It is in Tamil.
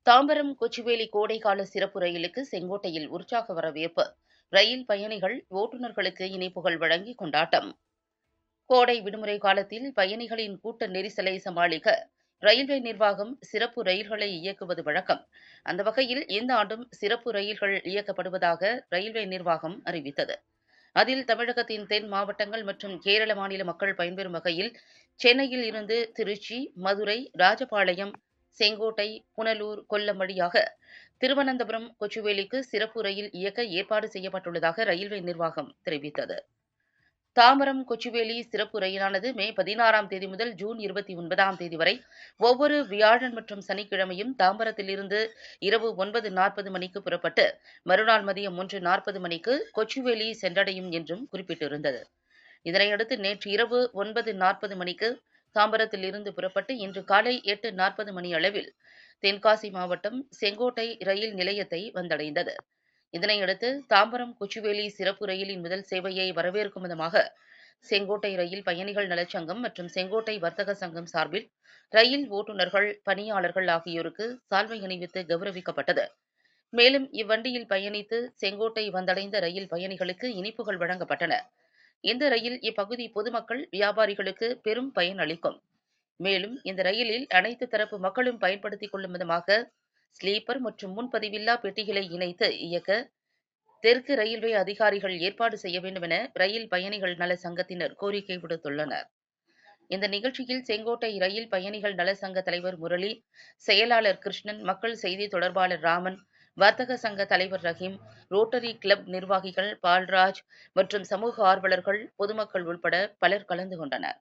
தாம்பரம் கொச்சுவேலி கோடைக்கால சிறப்பு ரயிலுக்கு செங்கோட்டையில் உற்சாக வரவேற்பு. ரயில் பயணிகள் ஓட்டுநர்களுக்கு இனிப்புகள் வழங்கி கொண்டாட்டம். கோடை விடுமுறை காலத்தில் பயணிகளின் கூட்ட நெரிசலை சமாளிக்க ரயில்வே நிர்வாகம் சிறப்பு ரயில்களை இயக்குவது வழக்கம். அந்த வகையில் இந்த ஆண்டும் சிறப்பு ரயில்கள் இயக்கப்படுவதாக ரயில்வே நிர்வாகம் அறிவித்தது. அதில் தமிழகத்தின் தென் மாவட்டங்கள் மற்றும் கேரள மாநில மக்கள் பயன்பெறும் வகையில் சென்னையில் இருந்து திருச்சி, மதுரை, ராஜபாளையம், செங்கோட்டை, புனலூர், கொல்லம் வழியாக திருவனந்தபுரம், கொச்சுவேலிக்கு சிறப்பு ரயில் இயக்க ஏற்பாடு செய்யப்பட்டுள்ளதாக ரயில்வே நிர்வாகம் தெரிவித்தது. தாம்பரம் கொச்சுவேலி சிறப்பு ரயிலானது மே 16ஆம் தேதி முதல் ஜூன் 29ஆம் தேதி வரை ஒவ்வொரு வியாழன் மற்றும் சனிக்கிழமையும் தாம்பரத்திலிருந்து இரவு 9:40 மணிக்கு புறப்பட்டு மறுநாள் மதியம் 1:40 மணிக்கு கொச்சுவேலி சென்றடையும் என்றும் குறிப்பிட்டிருந்தது. இதனையடுத்து நேற்று இரவு 9:40 மணிக்கு தாம்பரத்தில் இருந்து புறப்பட்டு இன்று காலை 8:40 மணி அளவில் தென்காசி மாவட்டம் செங்கோட்டை ரயில் நிலையத்தை வந்தடைந்தது. இதனையடுத்து தாம்பரம் கொச்சுவேலி சிறப்பு ரயிலின் முதல் சேவையை வரவேற்கும் விதமாக செங்கோட்டை ரயில் பயணிகள் நலச்சங்கம் மற்றும் செங்கோட்டை வர்த்தக சங்கம் சார்பில் ரயில் ஓட்டுநர்கள், பணியாளர்கள் ஆகியோருக்கு சால்வை அணிவித்து கௌரவிக்கப்பட்டது. மேலும் இவ்வண்டியில் பயணித்து செங்கோட்டை வந்தடைந்த ரயில் பயணிகளுக்கு இனிப்புகள் வழங்கப்பட்டன. இந்த ரயில் இப்பகுதி பொதுமக்கள், வியாபாரிகளுக்கு பெரும் பயன் அளிக்கும். மேலும் இந்த ரயிலில் அனைத்து தரப்பு மக்களும் பயன்படுத்திக் கொள்ளும் விதமாக ஸ்லீப்பர் மற்றும் முன்பதிவில்லா பெட்டிகளை இணைத்து இயக்க தெற்கு ரயில்வே அதிகாரிகள் ஏற்பாடு செய்ய வேண்டும் என ரயில் பயணிகள் நல சங்கத்தினர் கோரிக்கை விடுத்துள்ளனர். இந்த நிகழ்ச்சியில் செங்கோட்டை ரயில் பயணிகள் நல சங்க தலைவர் முரளி, செயலாளர் கிருஷ்ணன், மக்கள் செய்தி தொடர்பாளர் ராமன், வர்த்தக சங்க தலைவர் ரஹீம், ரோட்டரி கிளப் நிர்வாகிகள் பால்ராஜ் மற்றும் சமூக ஆர்வலர்கள், பொதுமக்கள் உட்பட பலர் கலந்து கொண்டனர்.